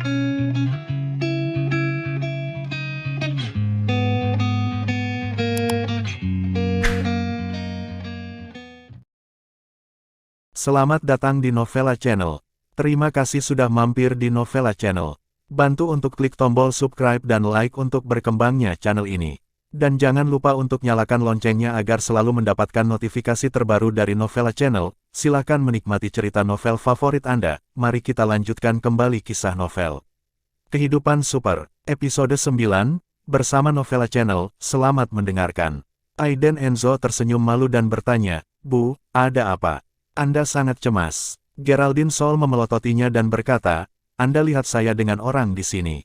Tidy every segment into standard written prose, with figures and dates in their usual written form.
Selamat datang di Novella Channel. Terima kasih sudah mampir di Novella Channel. Bantu untuk klik tombol subscribe dan like untuk berkembangnya channel ini. Dan jangan lupa untuk nyalakan loncengnya agar selalu mendapatkan notifikasi terbaru dari Novella Channel. Silakan menikmati cerita novel favorit Anda. Mari kita lanjutkan kembali kisah novel Kehidupan Super, episode 9, bersama Novella Channel. Selamat mendengarkan. Aiden Enzo tersenyum malu dan bertanya, "Bu, ada apa? Anda sangat cemas." Geraldine Sol memelototinya dan berkata, "Anda lihat saya dengan orang di sini."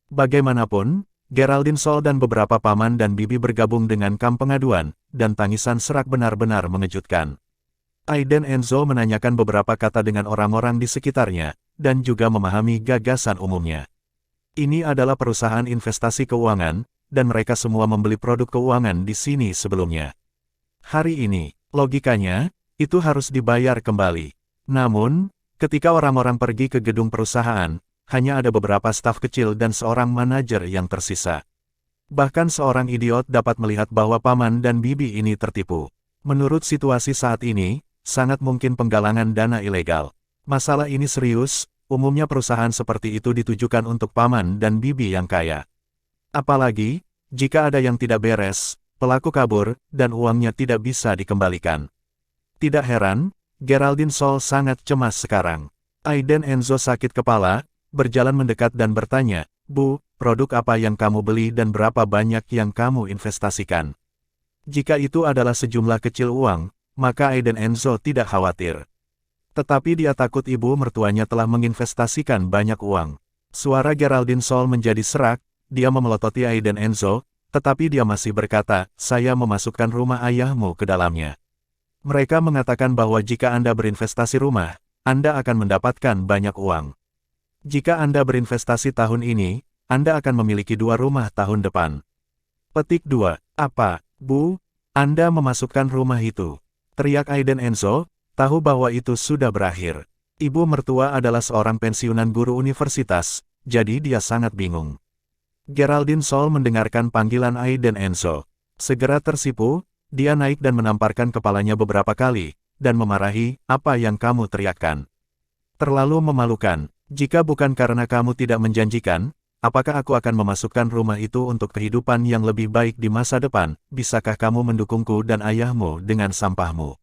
Bagaimanapun, Geraldine Sol dan beberapa paman dan bibi bergabung dengan kam pengaduan, dan tangisan serak benar-benar mengejutkan. Aiden Enzo menanyakan beberapa kata dengan orang-orang di sekitarnya, dan juga memahami gagasan umumnya. Ini adalah perusahaan investasi keuangan, dan mereka semua membeli produk keuangan di sini sebelumnya. Hari ini, logikanya, itu harus dibayar kembali. Namun, ketika orang-orang pergi ke gedung perusahaan, hanya ada beberapa staf kecil dan seorang manajer yang tersisa. Bahkan seorang idiot dapat melihat bahwa paman dan bibi ini tertipu. Menurut situasi saat ini, sangat mungkin penggalangan dana ilegal. Masalah ini serius, umumnya perusahaan seperti itu ditujukan untuk paman dan bibi yang kaya. Apalagi, jika ada yang tidak beres, pelaku kabur, dan uangnya tidak bisa dikembalikan. Tidak heran, Geraldine Sol sangat cemas sekarang. Aiden Enzo sakit kepala, berjalan mendekat dan bertanya, "Bu, produk apa yang kamu beli dan berapa banyak yang kamu investasikan?" Jika itu adalah sejumlah kecil uang, maka Aiden Enzo tidak khawatir. Tetapi dia takut ibu mertuanya telah menginvestasikan banyak uang. Suara Geraldine Sol menjadi serak, dia memelototi Aiden Enzo, tetapi dia masih berkata, "Saya memasukkan rumah ayahmu ke dalamnya. Mereka mengatakan bahwa jika Anda berinvestasi rumah, Anda akan mendapatkan banyak uang. Jika Anda berinvestasi tahun ini, Anda akan memiliki 2 rumah tahun depan." Petik 2. "Apa, Bu? Anda memasukkan rumah itu?" teriak Aiden Enzo, tahu bahwa itu sudah berakhir. Ibu mertua adalah seorang pensiunan guru universitas, jadi dia sangat bingung. Geraldine Sol mendengarkan panggilan Aiden Enzo. Segera tersipu, dia naik dan menamparkan kepalanya beberapa kali, dan memarahi, "Apa yang kamu teriakkan? Terlalu memalukan. Jika bukan karena kamu tidak menjanjikan, apakah aku akan memasukkan rumah itu untuk kehidupan yang lebih baik di masa depan? Bisakah kamu mendukungku dan ayahmu dengan sampahmu?"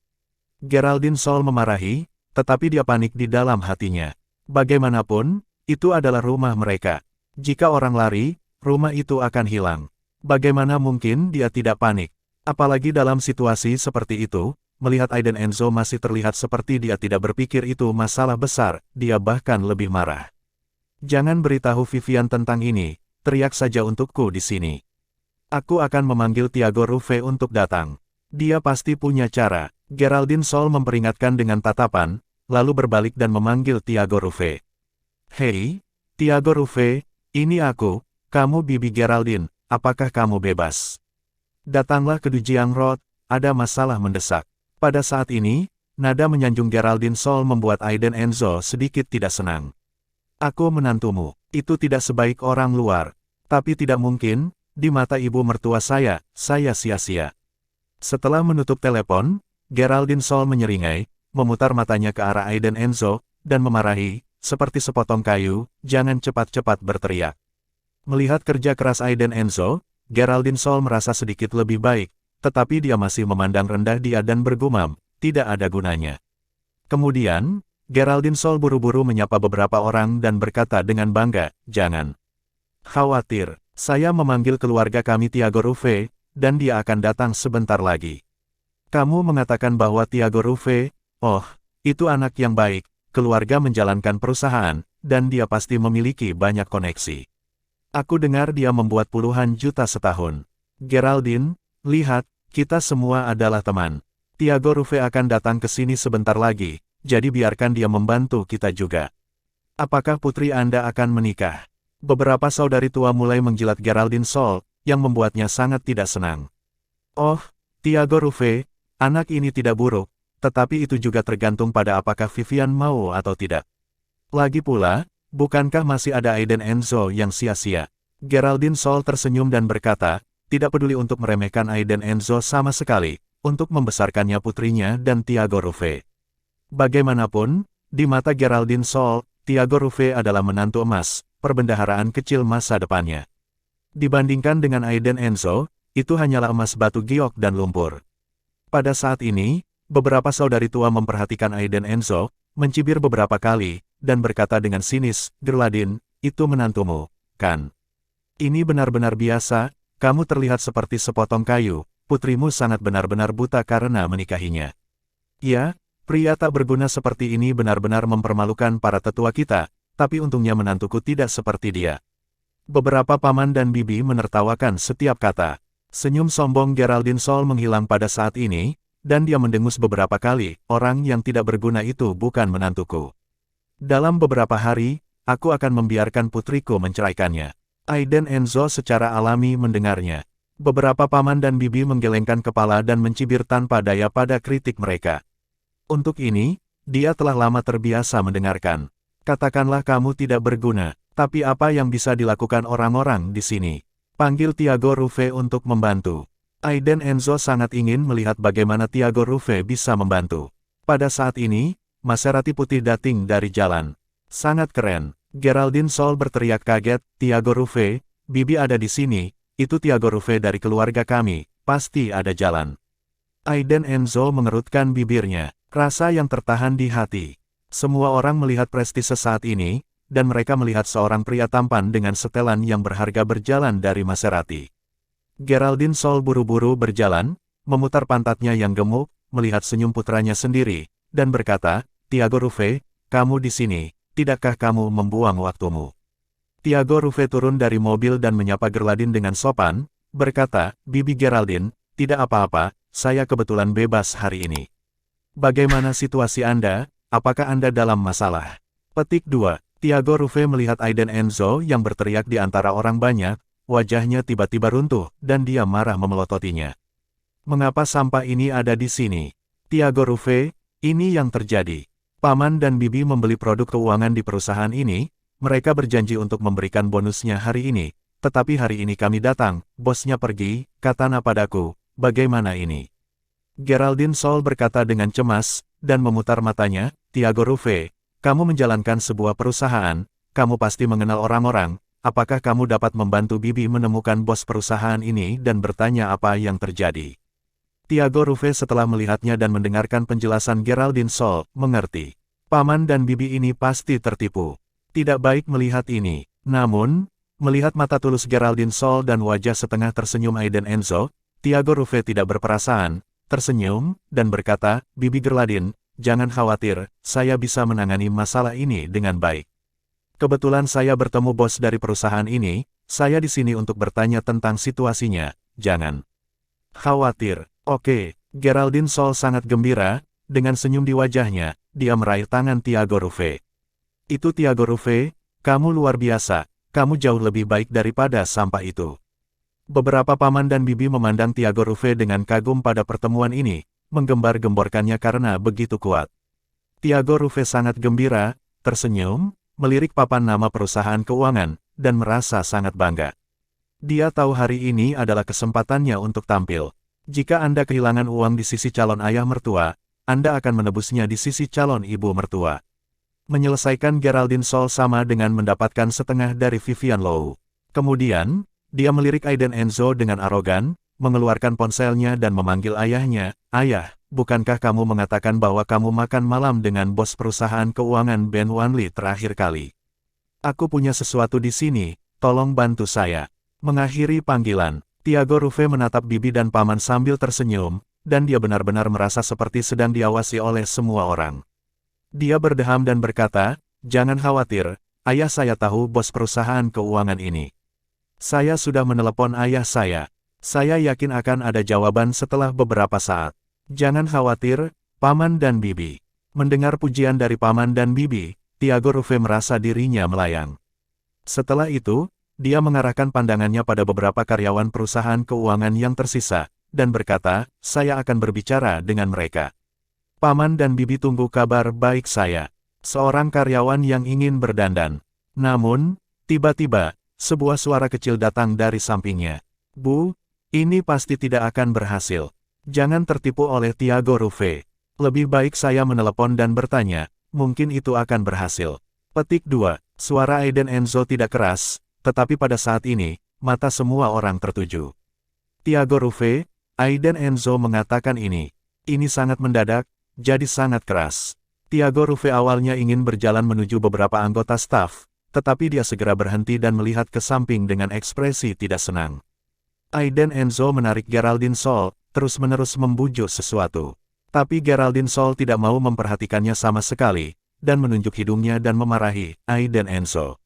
Geraldine Sol memarahi, tetapi dia panik di dalam hatinya. Bagaimanapun, itu adalah rumah mereka. Jika orang lari, rumah itu akan hilang. Bagaimana mungkin dia tidak panik? Apalagi dalam situasi seperti itu, melihat Aiden Enzo masih terlihat seperti dia tidak berpikir itu masalah besar, dia bahkan lebih marah. "Jangan beritahu Vivian tentang ini, teriak saja untukku di sini. Aku akan memanggil Tiago Ruve untuk datang. Dia pasti punya cara." Geraldine Sol memperingatkan dengan tatapan, lalu berbalik dan memanggil Tiago Ruve. "Hei, Tiago Ruve, ini aku, kamu bibi Geraldine, apakah kamu bebas? Datanglah ke Dujiang Road, ada masalah mendesak." Pada saat ini, nada menyanjung Geraldine Sol membuat Aiden Enzo sedikit tidak senang. "Aku menantumu, itu tidak sebaik orang luar. Tapi tidak mungkin, di mata ibu mertua saya sia-sia." Setelah menutup telepon, Geraldine Sol menyeringai, memutar matanya ke arah Aiden Enzo, dan memarahi, seperti sepotong kayu, "Jangan cepat-cepat berteriak." Melihat kerja keras Aiden Enzo, Geraldine Sol merasa sedikit lebih baik, tetapi dia masih memandang rendah dia dan bergumam, tidak ada gunanya. Kemudian, Geraldine Sol buru-buru menyapa beberapa orang dan berkata dengan bangga, "Jangan khawatir, saya memanggil keluarga kami Tiago Ruve, dan dia akan datang sebentar lagi." "Kamu mengatakan bahwa Tiago Ruve, oh, itu anak yang baik, keluarga menjalankan perusahaan, dan dia pasti memiliki banyak koneksi. Aku dengar dia membuat puluhan juta setahun." "Geraldine, lihat, kita semua adalah teman. Tiago Ruve akan datang ke sini sebentar lagi, jadi biarkan dia membantu kita juga. Apakah putri Anda akan menikah?" Beberapa saudari tua mulai menjilat Geraldine Sol, yang membuatnya sangat tidak senang. "Oh, Tiago Ruve, anak ini tidak buruk, tetapi itu juga tergantung pada apakah Vivian mau atau tidak. Lagi pula, Bukankah masih ada Aiden Enzo yang sia-sia? Geraldine Sol tersenyum dan berkata, tidak peduli untuk meremehkan Aiden Enzo sama sekali, untuk membesarkannya putrinya dan Tiago Ruve. Bagaimanapun, di mata Geraldine Sol, Tiago Ruve adalah menantu emas, perbendaharaan kecil masa depannya. Dibandingkan dengan Aiden Enzo, itu hanyalah emas batu giok dan lumpur. Pada saat ini, beberapa saudari tua memperhatikan Aiden Enzo, mencibir beberapa kali, dan berkata dengan sinis, Geraldine, itu menantumu, kan? Ini benar-benar biasa, kamu terlihat seperti sepotong kayu, putrimu sangat benar-benar buta karena menikahinya. Ya, pria tak berguna seperti ini benar-benar mempermalukan para tetua kita, tapi untungnya menantuku tidak seperti dia. Beberapa paman dan bibi menertawakan setiap kata. Senyum sombong Geraldine Sol menghilang pada saat ini, dan dia mendengus beberapa kali, orang yang tidak berguna itu bukan menantuku. Dalam beberapa hari, aku akan membiarkan putriku menceraikannya. Aiden Enzo secara alami mendengarnya. Beberapa paman dan bibi menggelengkan kepala dan mencibir tanpa daya pada kritik mereka. Untuk ini, dia telah lama terbiasa mendengarkan. Katakanlah kamu tidak berguna, tapi apa yang bisa dilakukan orang-orang di sini? Panggil Tiago Ruve untuk membantu. Aiden Enzo sangat ingin melihat bagaimana Tiago Ruve bisa membantu. Pada saat ini, Maserati putih dating dari jalan. Sangat keren. Geraldine Sol berteriak kaget, Tiago Ruve, bibi ada di sini, itu Tiago Ruve dari keluarga kami, pasti ada jalan. Aiden Enzo mengerutkan bibirnya, rasa yang tertahan di hati. Semua orang melihat prestise saat ini, dan mereka melihat seorang pria tampan dengan setelan yang berharga berjalan dari Maserati. Geraldine Sol buru-buru berjalan, memutar pantatnya yang gemuk, melihat senyum putranya sendiri, dan berkata, Tiago Ruve, kamu di sini. Tidakkah kamu membuang waktumu? Tiago Ruve turun dari mobil dan menyapa Geraldine dengan sopan, berkata, Bibi Geraldine, tidak apa-apa, saya kebetulan bebas hari ini. Bagaimana situasi Anda? Apakah Anda dalam masalah? Petik 2. Tiago Ruve melihat Aiden Enzo yang berteriak di antara orang banyak, wajahnya tiba-tiba runtuh, dan dia marah memelototinya. Mengapa sampah ini ada di sini? Tiago Ruve, ini yang terjadi. Paman dan bibi membeli produk keuangan di perusahaan ini, mereka berjanji untuk memberikan bonusnya hari ini, tetapi hari ini kami datang, bosnya pergi, katanya padaku, bagaimana ini? Geraldine Sol berkata dengan cemas, dan memutar matanya, Tiago Ruve, kamu menjalankan sebuah perusahaan, kamu pasti mengenal orang-orang, apakah kamu dapat membantu bibi menemukan bos perusahaan ini dan bertanya apa yang terjadi? Tiago Ruve setelah melihatnya dan mendengarkan penjelasan Geraldine Sol, mengerti. Paman dan bibi ini pasti tertipu. Tidak baik melihat ini. Namun, melihat mata tulus Geraldine Sol dan wajah setengah tersenyum Aiden Enzo, Tiago Ruve tidak berperasaan, tersenyum, dan berkata, Bibi Geraldine, jangan khawatir, saya bisa menangani masalah ini dengan baik. Kebetulan saya bertemu bos dari perusahaan ini, saya di sini untuk bertanya tentang situasinya, jangan khawatir. Oke, Geraldine Sol sangat gembira, dengan senyum di wajahnya, dia meraih tangan Tiago Ruve. Itu Tiago Ruve, kamu luar biasa, kamu jauh lebih baik daripada sampah itu. Beberapa paman dan bibi memandang Tiago Ruve dengan kagum pada pertemuan ini, menggembar-gemborkannya karena begitu kuat. Tiago Ruve sangat gembira, tersenyum, melirik papan nama perusahaan keuangan, dan merasa sangat bangga. Dia tahu hari ini adalah kesempatannya untuk tampil. Jika Anda kehilangan uang di sisi calon ayah mertua, Anda akan menebusnya di sisi calon ibu mertua. Menyelesaikan Geraldine Sol sama dengan mendapatkan setengah dari Vivian Low. Kemudian, dia melirik Aiden Enzo dengan arogan, mengeluarkan ponselnya dan memanggil ayahnya, Ayah, bukankah kamu mengatakan bahwa kamu makan malam dengan bos perusahaan keuangan Ben Wanli terakhir kali? Aku punya sesuatu di sini, tolong bantu saya. Mengakhiri panggilan, Tiago Ruve menatap bibi dan paman sambil tersenyum, dan dia benar-benar merasa seperti sedang diawasi oleh semua orang. Dia berdeham dan berkata, jangan khawatir, ayah saya tahu bos perusahaan keuangan ini. Saya sudah menelepon ayah saya. Saya yakin akan ada jawaban setelah beberapa saat. Jangan khawatir, paman dan bibi. Mendengar pujian dari paman dan bibi, Tiago Ruve merasa dirinya melayang. Setelah itu, dia mengarahkan pandangannya pada beberapa karyawan perusahaan keuangan yang tersisa, dan berkata, saya akan berbicara dengan mereka. Paman dan bibi tunggu kabar baik saya. Seorang karyawan yang ingin berdandan. Namun, tiba-tiba, sebuah suara kecil datang dari sampingnya. Bu, ini pasti tidak akan berhasil. Jangan tertipu oleh Tiago Ruve. Lebih baik saya menelepon dan bertanya, mungkin itu akan berhasil. Petik 2. Suara Aiden Enzo tidak keras, tetapi pada saat ini, mata semua orang tertuju. Tiago Ruve, Aiden Enzo mengatakan ini. Ini sangat mendadak, jadi sangat keras. Tiago Ruve awalnya ingin berjalan menuju beberapa anggota staf, tetapi dia segera berhenti dan melihat ke samping dengan ekspresi tidak senang. Aiden Enzo menarik Geraldine Sol, terus-menerus membujuk sesuatu. Tapi Geraldine Sol tidak mau memperhatikannya sama sekali, dan menunjuk hidungnya dan memarahi Aiden Enzo.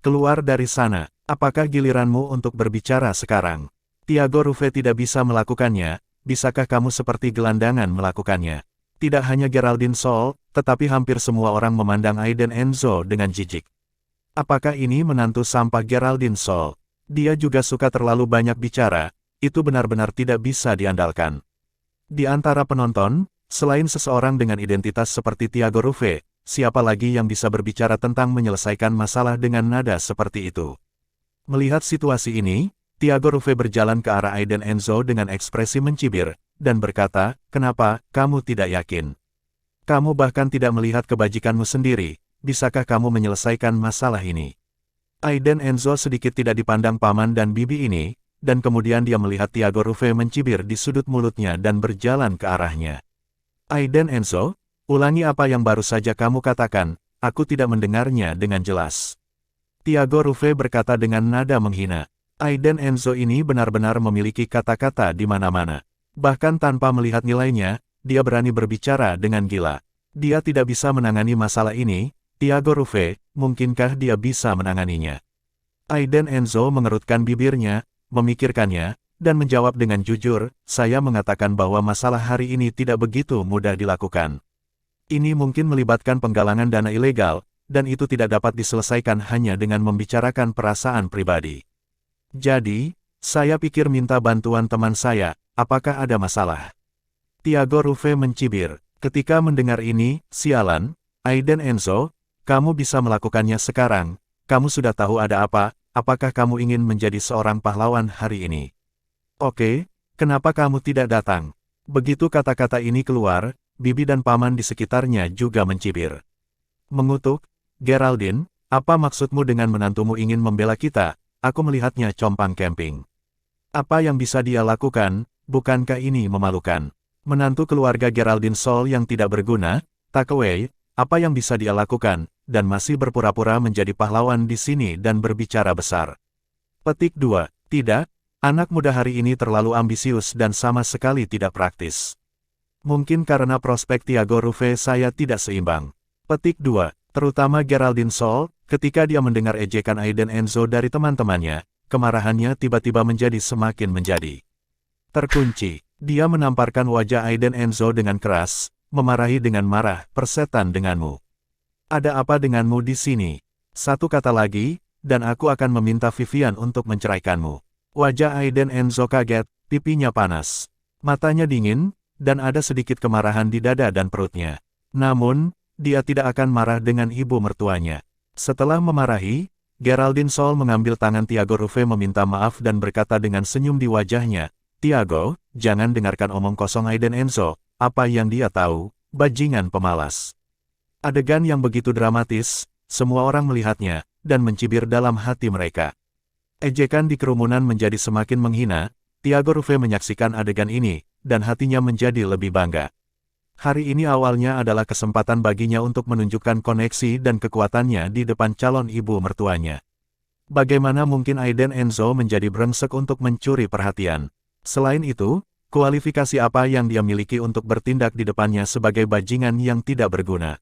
Keluar dari sana, apakah giliranmu untuk berbicara sekarang? Tiago Ruve tidak bisa melakukannya, bisakah kamu seperti gelandangan melakukannya? Tidak hanya Geraldine Sol, tetapi hampir semua orang memandang Aiden Enzo dengan jijik. Apakah ini menantu sampah Geraldine Sol? Dia juga suka terlalu banyak bicara, itu benar-benar tidak bisa diandalkan. Di antara penonton, selain seseorang dengan identitas seperti Tiago Ruve, siapa lagi yang bisa berbicara tentang menyelesaikan masalah dengan nada seperti itu? Melihat situasi ini, Tiago Ruve berjalan ke arah Aiden Enzo dengan ekspresi mencibir, dan berkata, kenapa, kamu tidak yakin? Kamu bahkan tidak melihat kebajikanmu sendiri. Bisakah kamu menyelesaikan masalah ini? Aiden Enzo sedikit tidak dipandang paman dan bibi ini, dan kemudian dia melihat Tiago Ruve mencibir di sudut mulutnya dan berjalan ke arahnya. Aiden Enzo, ulangi apa yang baru saja kamu katakan, aku tidak mendengarnya dengan jelas. Tiago Ruve berkata dengan nada menghina. Aiden Enzo ini benar-benar memiliki kata-kata di mana-mana. Bahkan tanpa melihat nilainya, dia berani berbicara dengan gila. Dia tidak bisa menangani masalah ini. Tiago Ruve, mungkinkah dia bisa menanganinya? Aiden Enzo mengerutkan bibirnya, memikirkannya, dan menjawab dengan jujur, saya mengatakan bahwa masalah hari ini tidak begitu mudah dilakukan. Ini mungkin melibatkan penggalangan dana ilegal, dan itu tidak dapat diselesaikan hanya dengan membicarakan perasaan pribadi. Jadi, saya pikir minta bantuan teman saya, apakah ada masalah? Tiago Ruve mencibir. Ketika mendengar ini, sialan, Aiden Enzo, kamu bisa melakukannya sekarang, kamu sudah tahu ada apa, apakah kamu ingin menjadi seorang pahlawan hari ini? Oke, kenapa kamu tidak datang? Begitu kata-kata ini keluar, bibi dan paman di sekitarnya juga mencibir. Mengutuk, Geraldine, apa maksudmu dengan menantumu ingin membela kita? Aku melihatnya compang camping. Apa yang bisa dia lakukan, bukankah ini memalukan? Menantu keluarga Geraldine Sol yang tidak berguna, tak away, apa yang bisa dia lakukan, dan masih berpura-pura menjadi pahlawan di sini dan berbicara besar. Petik 2. Tidak, anak muda hari ini terlalu ambisius dan sama sekali tidak praktis. Mungkin karena prospek Tiago Ruve saya tidak seimbang. Petik 2. Terutama Geraldine Sol, ketika dia mendengar ejekan Aiden Enzo dari teman-temannya, kemarahannya tiba-tiba menjadi semakin menjadi terkunci. Dia menamparkan wajah Aiden Enzo dengan keras, memarahi dengan marah, persetan denganmu. Ada apa denganmu di sini? Satu kata lagi, dan aku akan meminta Vivian untuk menceraikanmu. Wajah Aiden Enzo kaget, pipinya panas. Matanya dingin, dan ada sedikit kemarahan di dada dan perutnya. Namun, dia tidak akan marah dengan ibu mertuanya. Setelah memarahi, Geraldine Sol mengambil tangan Tiago Ruve meminta maaf dan berkata dengan senyum di wajahnya, Tiago, jangan dengarkan omong kosong Aiden Enzo. Apa yang dia tahu, bajingan pemalas. Adegan yang begitu dramatis, semua orang melihatnya, dan mencibir dalam hati mereka. Ejekan di kerumunan menjadi semakin menghina, Tiago Ruve menyaksikan adegan ini, dan hatinya menjadi lebih bangga. Hari ini awalnya adalah kesempatan baginya untuk menunjukkan koneksi dan kekuatannya di depan calon ibu mertuanya. Bagaimana mungkin Aiden Enzo menjadi brengsek untuk mencuri perhatian? Selain itu, kualifikasi apa yang dia miliki untuk bertindak di depannya sebagai bajingan yang tidak berguna?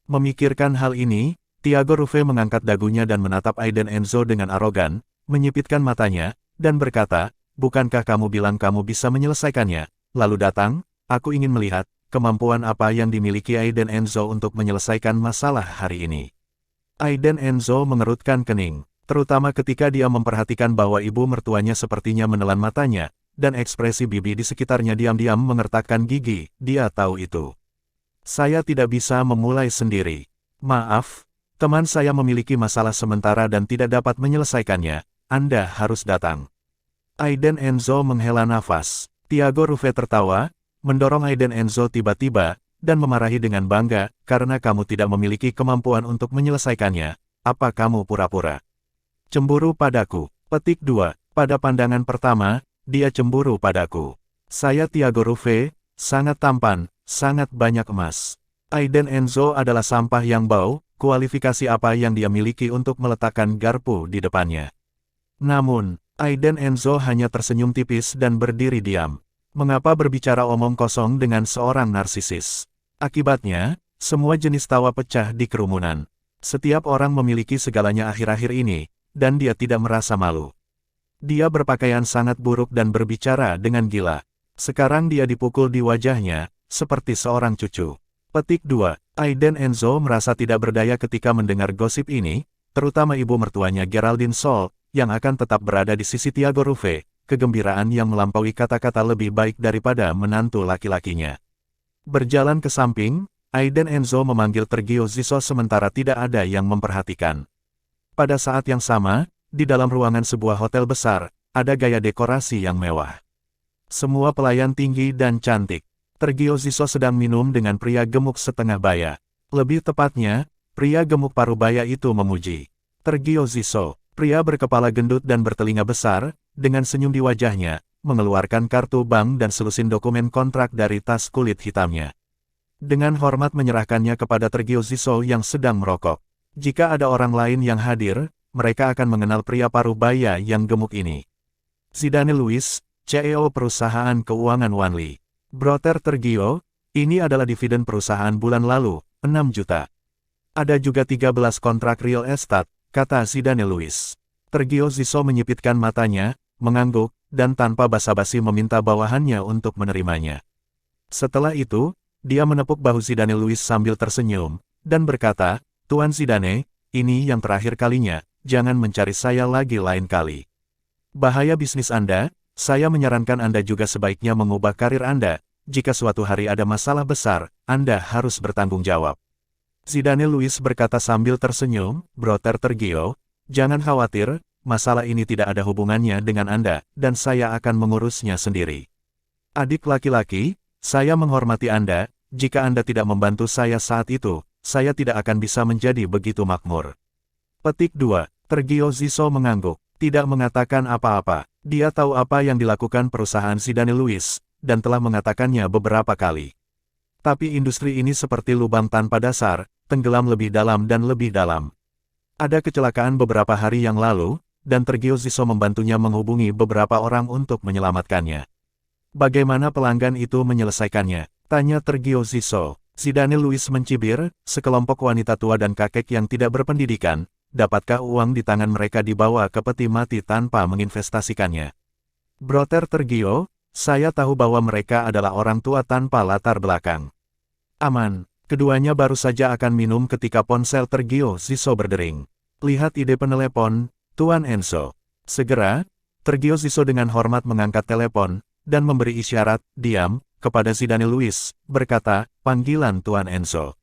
Memikirkan hal ini, Tiago Ruve mengangkat dagunya dan menatap Aiden Enzo dengan arogan, menyipitkan matanya, dan berkata, bukankah kamu bilang kamu bisa menyelesaikannya? Lalu datang, aku ingin melihat, kemampuan apa yang dimiliki Aiden Enzo untuk menyelesaikan masalah hari ini. Aiden Enzo mengerutkan kening, terutama ketika dia memperhatikan bahwa ibu mertuanya sepertinya menelan matanya, dan ekspresi bibi di sekitarnya diam-diam mengertakkan gigi, dia tahu itu. Saya tidak bisa memulai sendiri. Maaf, Teman saya memiliki masalah sementara dan tidak dapat menyelesaikannya. Anda harus datang. Aiden Enzo menghela nafas. Tiago Ruve tertawa, mendorong Aiden Enzo tiba-tiba, dan memarahi dengan bangga, karena kamu tidak memiliki kemampuan untuk menyelesaikannya. Apa kamu pura-pura? Cemburu padaku. Petik 2. Pada pandangan pertama, dia cemburu padaku. Saya Tiago Ruve, sangat tampan, sangat banyak emas. Aiden Enzo adalah sampah yang bau, kualifikasi apa yang dia miliki untuk meletakkan garpu di depannya. Namun, Aiden Enzo hanya tersenyum tipis dan berdiri diam. Mengapa berbicara omong kosong dengan seorang narsisis? Akibatnya, semua jenis tawa pecah di kerumunan. Setiap orang memiliki segalanya akhir-akhir ini, dan dia tidak merasa malu. Dia berpakaian sangat buruk dan berbicara dengan gila. Sekarang dia dipukul di wajahnya, seperti seorang cucu. Petik 2. Aiden Enzo merasa tidak berdaya ketika mendengar gosip ini, terutama ibu mertuanya Geraldine Sol, yang akan tetap berada di sisi Tiago Ruve, kegembiraan yang melampaui kata-kata lebih baik daripada menantu laki-lakinya. Berjalan ke samping, Aiden Enzo memanggil Tergio Ziso sementara tidak ada yang memperhatikan. Pada saat yang sama, di dalam ruangan sebuah hotel besar, ada gaya dekorasi yang mewah. Semua pelayan tinggi dan cantik. Tergio Ziso sedang minum dengan pria gemuk setengah baya. Lebih tepatnya, pria gemuk paruh baya itu memuji. Tergio Ziso, pria berkepala gendut dan bertelinga besar, dengan senyum di wajahnya, mengeluarkan kartu bank dan selusin dokumen kontrak dari tas kulit hitamnya. Dengan hormat menyerahkannya kepada Tergio Ziso yang sedang merokok. Jika ada orang lain yang hadir, mereka akan mengenal pria paruh baya yang gemuk ini. Zidane Luis, CEO perusahaan keuangan Wanli. Brother Tergio, ini adalah dividen perusahaan bulan lalu, 6 juta. Ada juga 13 kontrak real estate, kata Zidane Luis. Tergio Ziso menyipitkan matanya, mengangguk, dan tanpa basa-basi meminta bawahannya untuk menerimanya. Setelah itu, dia menepuk bahu Zidane Luis sambil tersenyum, dan berkata, Tuan Zidane, ini yang terakhir kalinya, jangan mencari saya lagi lain kali. Bahaya bisnis Anda. Saya menyarankan Anda juga sebaiknya mengubah karir Anda. Jika suatu hari ada masalah besar, Anda harus bertanggung jawab. Zidane Luis berkata sambil tersenyum, Brother Tergio, jangan khawatir, masalah ini tidak ada hubungannya dengan Anda, dan saya akan mengurusnya sendiri. Adik laki-laki, saya menghormati Anda, jika Anda tidak membantu saya saat itu, saya tidak akan bisa menjadi begitu makmur. Petik 2. Tergio Ziso mengangguk, tidak mengatakan apa-apa. Dia tahu apa yang dilakukan perusahaan Zidane Luis, dan telah mengatakannya beberapa kali. Tapi industri ini seperti lubang tanpa dasar, tenggelam lebih dalam dan lebih dalam. Ada kecelakaan beberapa hari yang lalu, dan Tergio Ziso membantunya menghubungi beberapa orang untuk menyelamatkannya. Bagaimana pelanggan itu menyelesaikannya? Tanya Tergio Ziso. Zidane Luis mencibir, sekelompok wanita tua dan kakek yang tidak berpendidikan. Dapatkah uang di tangan mereka dibawa ke peti mati tanpa menginvestasikannya? Brother Tergio, saya tahu bahwa mereka adalah orang tua tanpa latar belakang. Aman, keduanya baru saja akan minum ketika ponsel Tergio Ziso berdering. Lihat ide penelepon, Tuan Enzo. Segera, Tergio Ziso dengan hormat mengangkat telepon, dan memberi isyarat, diam, kepada Zidane Luis, berkata, panggilan Tuan Enzo.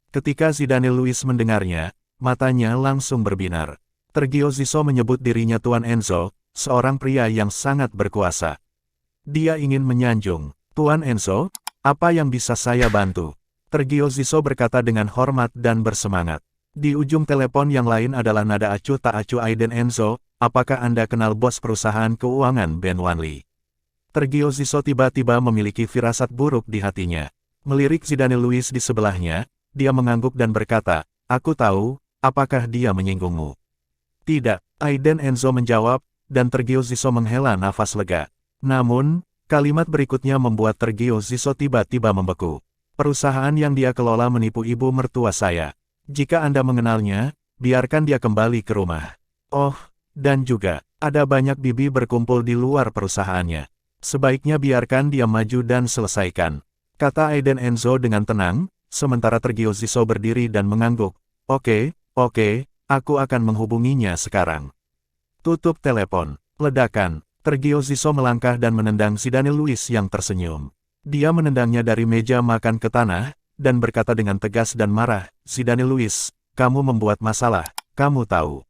Ketika Zidane Luis mendengarnya, matanya langsung berbinar. Tergio Ziso menyebut dirinya Tuan Enzo, seorang pria yang sangat berkuasa. Dia ingin menyanjung. Tuan Enzo, apa yang bisa saya bantu? Tergio Ziso berkata dengan hormat dan bersemangat. Di ujung telepon yang lain adalah nada acuh tak acuh Aiden Enzo, apakah Anda kenal bos perusahaan keuangan Ben Wanli? Tergio Ziso tiba-tiba memiliki firasat buruk di hatinya. Melirik Zidane Luis di sebelahnya, dia mengangguk dan berkata, aku tahu. Apakah dia menyinggungmu? Tidak, Aiden Enzo menjawab, dan Tergio Ziso menghela nafas lega. Namun, kalimat berikutnya membuat Tergio Ziso tiba-tiba membeku. Perusahaan yang dia kelola menipu ibu mertua saya. Jika Anda mengenalnya, biarkan dia kembali ke rumah. Oh, dan juga, ada banyak bibi berkumpul di luar perusahaannya. Sebaiknya biarkan dia maju dan selesaikan. Kata Aiden Enzo dengan tenang, sementara Tergio Ziso berdiri dan mengangguk. Oke, aku akan menghubunginya sekarang. Tutup telepon. Ledakan. Tergio Ziso melangkah dan menendang Zidane Luis yang tersenyum. Dia menendangnya dari meja makan ke tanah, dan berkata dengan tegas dan marah, Zidane Luis, kamu membuat masalah, kamu tahu.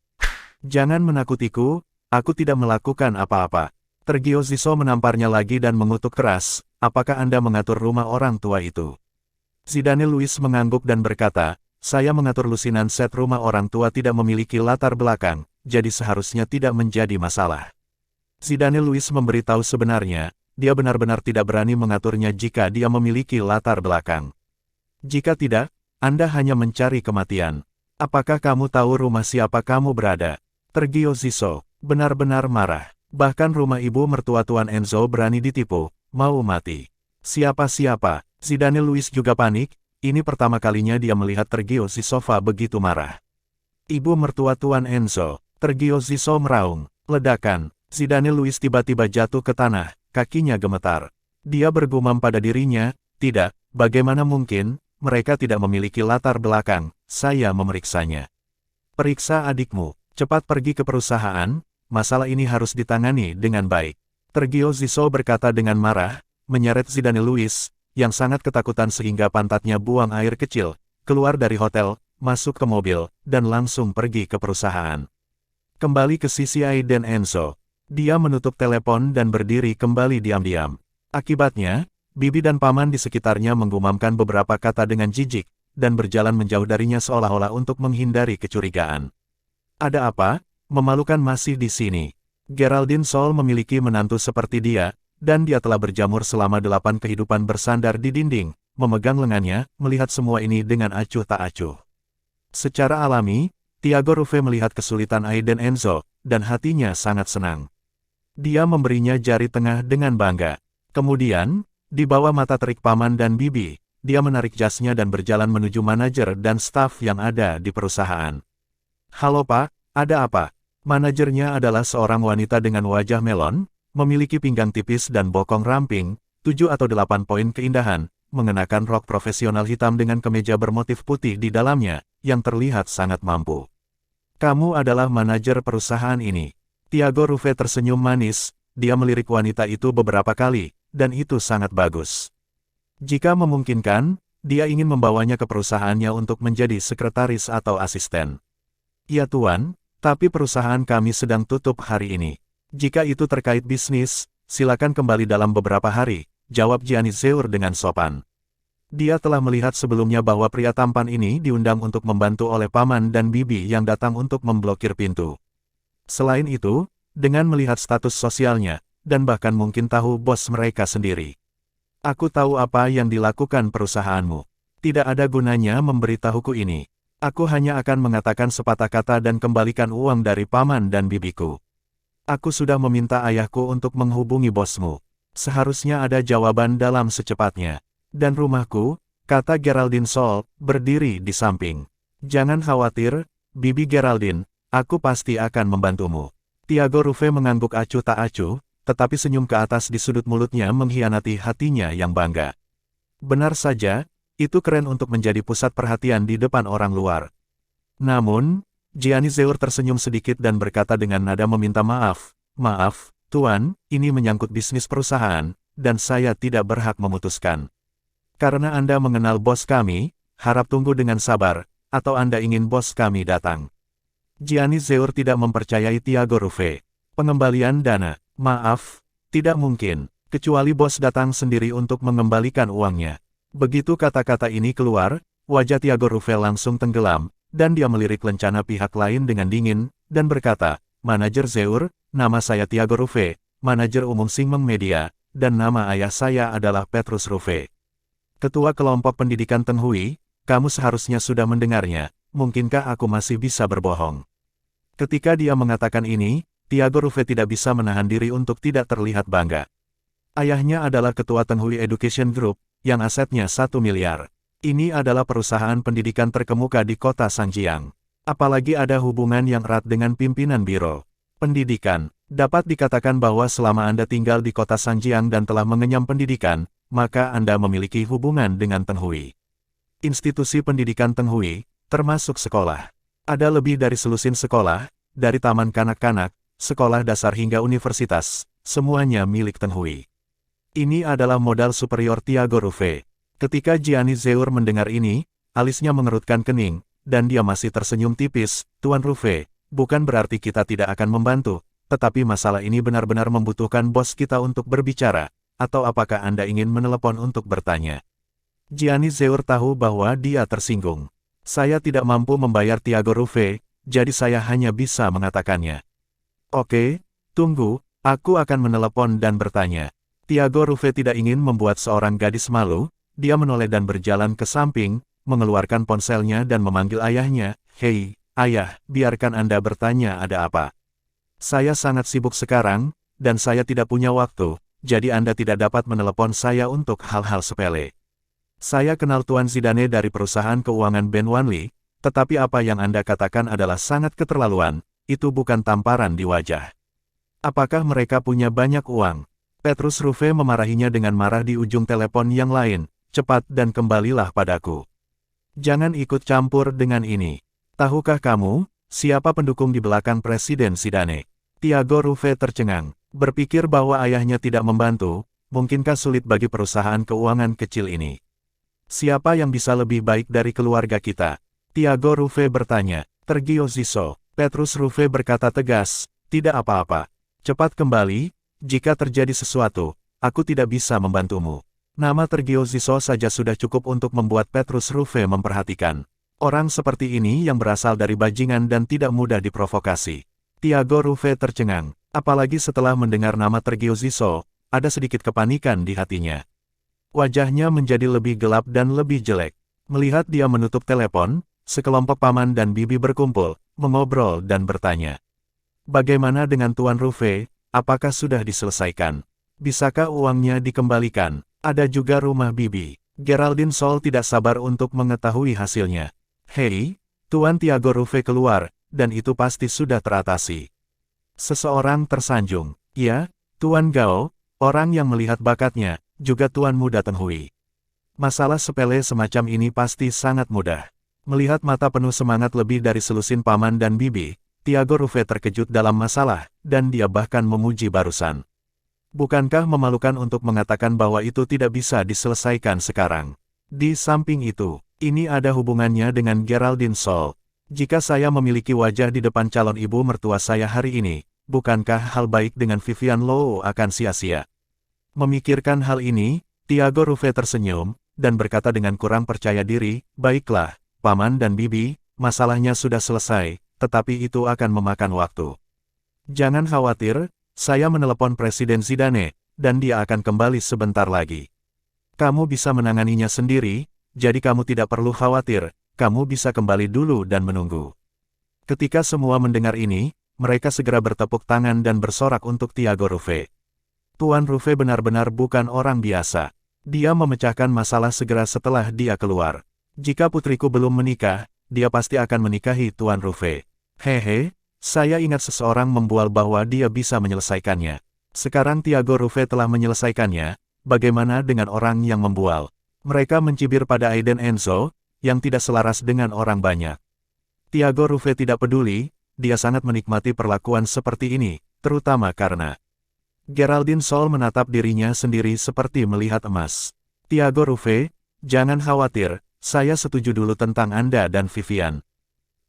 Jangan menakutiku, aku tidak melakukan apa-apa. Tergio Ziso menamparnya lagi dan mengutuk keras, apakah Anda mengatur rumah orang tua itu? Zidane Luis mengangguk dan berkata, saya mengatur lusinan set rumah orang tua tidak memiliki latar belakang, jadi seharusnya tidak menjadi masalah. Zidane Luis memberitahu sebenarnya, dia benar-benar tidak berani mengaturnya jika dia memiliki latar belakang. Jika tidak, Anda hanya mencari kematian. Apakah kamu tahu rumah siapa kamu berada? Tergio Ziso benar-benar marah. Bahkan rumah ibu mertua Tuan Enzo berani ditipu, mau mati. Siapa-siapa, Zidane Luis juga panik, ini pertama kalinya dia melihat Tergio Ziso begitu marah. Ibu mertua Tuan Enzo, Tergio Ziso meraung, ledakan, Zidane Luis tiba-tiba jatuh ke tanah, kakinya gemetar. Dia bergumam pada dirinya, tidak, bagaimana mungkin, mereka tidak memiliki latar belakang, saya memeriksanya. Periksa adikmu, cepat pergi ke perusahaan, masalah ini harus ditangani dengan baik. Tergio Ziso berkata dengan marah, menyeret Zidane Luis, yang sangat ketakutan sehingga pantatnya buang air kecil, keluar dari hotel, masuk ke mobil, dan langsung pergi ke perusahaan. Kembali ke sisi Aiden Enzo. Dia menutup telepon dan berdiri kembali diam-diam. Akibatnya, bibi dan paman di sekitarnya menggumamkan beberapa kata dengan jijik, dan berjalan menjauh darinya seolah-olah untuk menghindari kecurigaan. Ada apa? Memalukan masih di sini. Geraldine Sol memiliki menantu seperti dia, dan dia telah berjamur selama 8 kehidupan bersandar di dinding, memegang lengannya, melihat semua ini dengan acuh tak acuh. Secara alami, Tiago Ruve melihat kesulitan Aiden Enzo, dan hatinya sangat senang. Dia memberinya jari tengah dengan bangga. Kemudian, di bawah mata terik paman dan bibi, dia menarik jasnya dan berjalan menuju manajer dan staf yang ada di perusahaan. Halo Pak, ada apa? Manajernya adalah seorang wanita dengan wajah melon, memiliki pinggang tipis dan bokong ramping, 7 atau 8 poin keindahan, mengenakan rok profesional hitam dengan kemeja bermotif putih di dalamnya, yang terlihat sangat mampu. Kamu adalah manajer perusahaan ini. Tiago Ruve tersenyum manis, dia melirik wanita itu beberapa kali, dan itu sangat bagus. Jika memungkinkan, dia ingin membawanya ke perusahaannya untuk menjadi sekretaris atau asisten. Ya Tuan, tapi perusahaan kami sedang tutup hari ini. Jika itu terkait bisnis, silakan kembali dalam beberapa hari, jawab Gianni Zeur dengan sopan. Dia telah melihat sebelumnya bahwa pria tampan ini diundang untuk membantu oleh paman dan bibi yang datang untuk memblokir pintu. Selain itu, dengan melihat status sosialnya, dan bahkan mungkin tahu bos mereka sendiri. Aku tahu apa yang dilakukan perusahaanmu. Tidak ada gunanya memberitahuku ini. Aku hanya akan mengatakan sepatah kata dan kembalikan uang dari paman dan bibiku. Aku sudah meminta ayahku untuk menghubungi bosmu. Seharusnya ada jawaban dalam secepatnya. Dan rumahku, kata Geraldine Sol, berdiri di samping. Jangan khawatir, Bibi Geraldine, aku pasti akan membantumu. Tiago Ruve mengangguk acuh tak acuh, tetapi senyum ke atas di sudut mulutnya mengkhianati hatinya yang bangga. Benar saja, itu keren untuk menjadi pusat perhatian di depan orang luar. Namun, Gianni Zeur tersenyum sedikit dan berkata dengan nada meminta maaf, "Maaf, Tuan, ini menyangkut bisnis perusahaan, dan saya tidak berhak memutuskan. Karena Anda mengenal bos kami, harap tunggu dengan sabar, atau Anda ingin bos kami datang." Gianni Zeur tidak mempercayai Tiago Ruve. Pengembalian dana, maaf, tidak mungkin, kecuali bos datang sendiri untuk mengembalikan uangnya. Begitu kata-kata ini keluar, wajah Tiago Ruve langsung tenggelam, dan dia melirik lencana pihak lain dengan dingin, dan berkata, "Manajer Zeur, nama saya Tiago Ruve, manajer umum Singmeng Media, dan nama ayah saya adalah Petrus Ruve. Ketua kelompok pendidikan Teng Hui, kamu seharusnya sudah mendengarnya, mungkinkah aku masih bisa berbohong?" Ketika dia mengatakan ini, Tiago Ruve tidak bisa menahan diri untuk tidak terlihat bangga. Ayahnya adalah ketua Teng Hui Education Group, yang asetnya 1 miliar. Ini adalah perusahaan pendidikan terkemuka di kota Sangjiang. Apalagi ada hubungan yang erat dengan pimpinan biro pendidikan. Dapat dikatakan bahwa selama Anda tinggal di kota Sangjiang dan telah mengenyam pendidikan, maka Anda memiliki hubungan dengan Teng Hui. Institusi pendidikan Teng Hui, termasuk sekolah. Ada lebih dari selusin sekolah, dari taman kanak-kanak, sekolah dasar hingga universitas, semuanya milik Teng Hui. Ini adalah modal superior Tiago Ruve. Ketika Gianni Zeur mendengar ini, alisnya mengerutkan kening, dan dia masih tersenyum tipis. Tuan Rufe, bukan berarti kita tidak akan membantu, tetapi masalah ini benar-benar membutuhkan bos kita untuk berbicara, atau apakah Anda ingin menelepon untuk bertanya? Gianni Zeur tahu bahwa dia tersinggung. Saya tidak mampu membayar Tiago Rufe, jadi saya hanya bisa mengatakannya. Oke, tunggu, aku akan menelepon dan bertanya. Tiago Rufe tidak ingin membuat seorang gadis malu, dia menoleh dan berjalan ke samping, mengeluarkan ponselnya dan memanggil ayahnya. Hei, ayah, biarkan Anda bertanya ada apa. Saya sangat sibuk sekarang, dan saya tidak punya waktu, jadi Anda tidak dapat menelepon saya untuk hal-hal sepele. Saya kenal Tuan Zidane dari perusahaan keuangan Ben Wanli, tetapi apa yang Anda katakan adalah sangat keterlaluan, itu bukan tamparan di wajah. Apakah mereka punya banyak uang? Petrus Rufe memarahinya dengan marah di ujung telepon yang lain. Cepat dan kembalilah padaku. Jangan ikut campur dengan ini. Tahukah kamu, siapa pendukung di belakang Presiden Zidane? Tiago Rufe tercengang, berpikir bahwa ayahnya tidak membantu, mungkinkah sulit bagi perusahaan keuangan kecil ini? Siapa yang bisa lebih baik dari keluarga kita? Tiago Rufe bertanya. Tergio Ziso. Petrus Rufe berkata tegas, tidak apa-apa. Cepat kembali, jika terjadi sesuatu, aku tidak bisa membantumu. Nama Tergio Ziso saja sudah cukup untuk membuat Petrus Rufe memperhatikan. Orang seperti ini yang berasal dari bajingan dan tidak mudah diprovokasi. Tiago Rufe tercengang, apalagi setelah mendengar nama Tergio Ziso, ada sedikit kepanikan di hatinya. Wajahnya menjadi lebih gelap dan lebih jelek. Melihat dia menutup telepon, sekelompok paman dan bibi berkumpul, mengobrol dan bertanya. Bagaimana dengan Tuan Rufe, apakah sudah diselesaikan? Bisakah uangnya dikembalikan? Ada juga rumah bibi. Geraldine Sol tidak sabar untuk mengetahui hasilnya. Hei, Tuan Tiago Rufe keluar, dan itu pasti sudah teratasi. Seseorang tersanjung. Ya, Tuan Gao, orang yang melihat bakatnya, juga Tuan Muda Tenhui. Masalah sepele semacam ini pasti sangat mudah. Melihat mata penuh semangat lebih dari selusin paman dan bibi, Tiago Rufe terkejut dalam masalah, dan dia bahkan memuji barusan. Bukankah memalukan untuk mengatakan bahwa itu tidak bisa diselesaikan sekarang? Di samping itu, ini ada hubungannya dengan Geraldine Sol. Jika saya memiliki wajah di depan calon ibu mertua saya hari ini, bukankah hal baik dengan Vivian Low akan sia-sia? Memikirkan hal ini, Tiago Rufe tersenyum, dan berkata dengan kurang percaya diri, baiklah, paman dan bibi, masalahnya sudah selesai, tetapi itu akan memakan waktu. Jangan khawatir, saya menelepon Presiden Zidane, dan dia akan kembali sebentar lagi. Kamu bisa menanganinya sendiri, jadi kamu tidak perlu khawatir, kamu bisa kembali dulu dan menunggu. Ketika semua mendengar ini, mereka segera bertepuk tangan dan bersorak untuk Tiago Rufe. Tuan Rufe benar-benar bukan orang biasa. Dia memecahkan masalah segera setelah dia keluar. Jika putriku belum menikah, dia pasti akan menikahi Tuan Rufe. Hehe, saya ingat seseorang membual bahwa dia bisa menyelesaikannya. Sekarang Tiago Rufe telah menyelesaikannya, bagaimana dengan orang yang membual? Mereka mencibir pada Aiden Enzo, yang tidak selaras dengan orang banyak. Tiago Rufe tidak peduli, dia sangat menikmati perlakuan seperti ini, terutama karena Geraldine Sol menatap dirinya sendiri seperti melihat emas. Tiago Rufe, jangan khawatir, saya setuju dulu tentang Anda dan Vivian.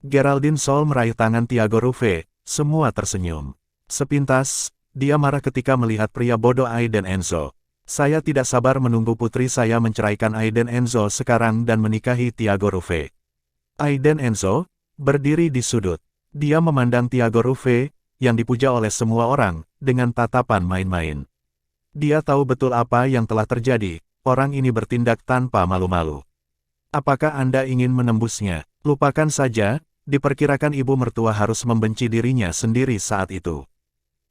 Geraldine Sol meraih tangan Tiago Rufe, semua tersenyum. Sepintas, dia marah ketika melihat pria bodoh Aiden Enzo. Saya tidak sabar menunggu putri saya menceraikan Aiden Enzo sekarang dan menikahi Tiago Rufe. Aiden Enzo, berdiri di sudut. Dia memandang Tiago Rufe, yang dipuja oleh semua orang, dengan tatapan main-main. Dia tahu betul apa yang telah terjadi, orang ini bertindak tanpa malu-malu. Apakah Anda ingin menembusnya? Lupakan saja, diperkirakan ibu mertua harus membenci dirinya sendiri saat itu.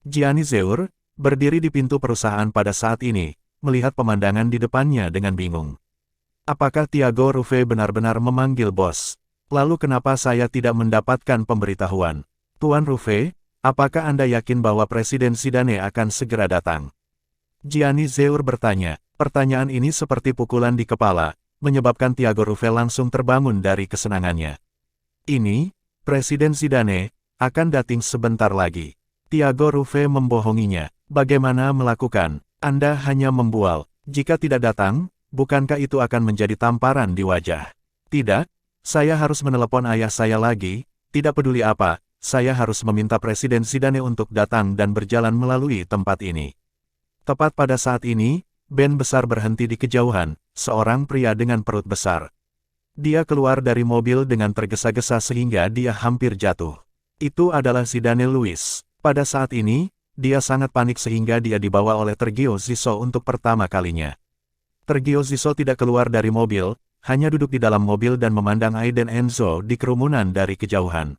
Gianni Zeur, berdiri di pintu perusahaan pada saat ini, melihat pemandangan di depannya dengan bingung. Apakah Tiago Rufe benar-benar memanggil bos? Lalu kenapa saya tidak mendapatkan pemberitahuan? Tuan Rufe, apakah Anda yakin bahwa Presiden Zidane akan segera datang? Gianni Zeur bertanya. Pertanyaan ini seperti pukulan di kepala, menyebabkan Tiago Rufe langsung terbangun dari kesenangannya. Ini, Presiden Zidane, akan datang sebentar lagi. Tiago Rufe membohonginya. Bagaimana melakukan? Anda hanya membual. Jika tidak datang, bukankah itu akan menjadi tamparan di wajah? Tidak, Saya harus menelepon ayah saya lagi, tidak peduli apa, saya harus meminta Presiden Zidane untuk datang dan berjalan melalui tempat ini. Tepat pada saat ini, band besar berhenti di kejauhan, seorang pria dengan perut besar. Dia keluar dari mobil dengan tergesa-gesa sehingga dia hampir jatuh. Itu adalah Zidane Luiz. Pada saat ini, dia sangat panik sehingga dia dibawa oleh Sergio Ziso untuk pertama kalinya. Sergio Ziso tidak keluar dari mobil, hanya duduk di dalam mobil dan memandang Aiden Enzo di kerumunan dari kejauhan.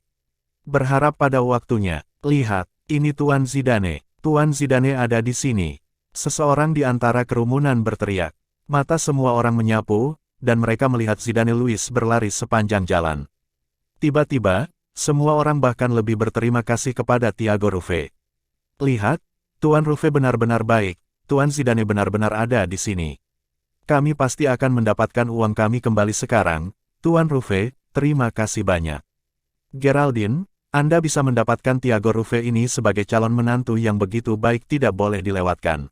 Berharap pada waktunya, lihat, ini Tuan Zidane. Tuan Zidane ada di sini. Seseorang di antara kerumunan berteriak. Mata semua orang menyapu, dan mereka melihat Zidane Luiz berlari sepanjang jalan. Tiba-tiba, semua orang bahkan lebih berterima kasih kepada Thiago Rufe. Lihat, Tuan Rufe benar-benar baik, Tuan Zidane benar-benar ada di sini. Kami pasti akan mendapatkan uang kami kembali sekarang, Tuan Rufe, terima kasih banyak. Geraldine, Anda bisa mendapatkan Thiago Rufe ini sebagai calon menantu yang begitu baik tidak boleh dilewatkan.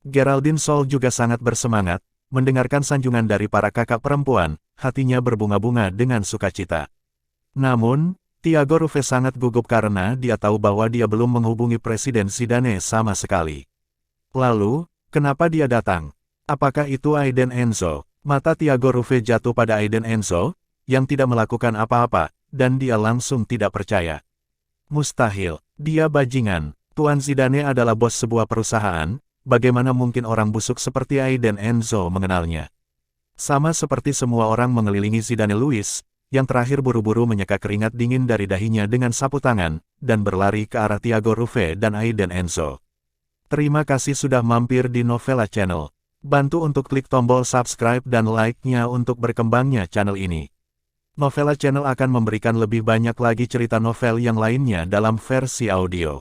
Geraldine Sol juga sangat bersemangat, mendengarkan sanjungan dari para kakak perempuan, hatinya berbunga-bunga dengan sukacita. Namun, Thiago Rufe sangat gugup karena dia tahu bahwa dia belum menghubungi Presiden Zidane sama sekali. Lalu, kenapa dia datang? Apakah itu Aiden Enzo? Mata Thiago Rufe jatuh pada Aiden Enzo, yang tidak melakukan apa-apa, dan dia langsung tidak percaya. Mustahil, dia bajingan. Tuan Zidane adalah bos sebuah perusahaan, bagaimana mungkin orang busuk seperti Aiden Enzo mengenalnya? Sama seperti semua orang mengelilingi Zidane Luiz, yang terakhir buru-buru menyeka keringat dingin dari dahinya dengan sapu tangan, dan berlari ke arah Thiago Rufe dan Aiden Enzo. Terima kasih sudah mampir di Novela Channel. Bantu untuk klik tombol subscribe dan like-nya untuk berkembangnya channel ini. Novela Channel akan memberikan lebih banyak lagi cerita novel yang lainnya dalam versi audio.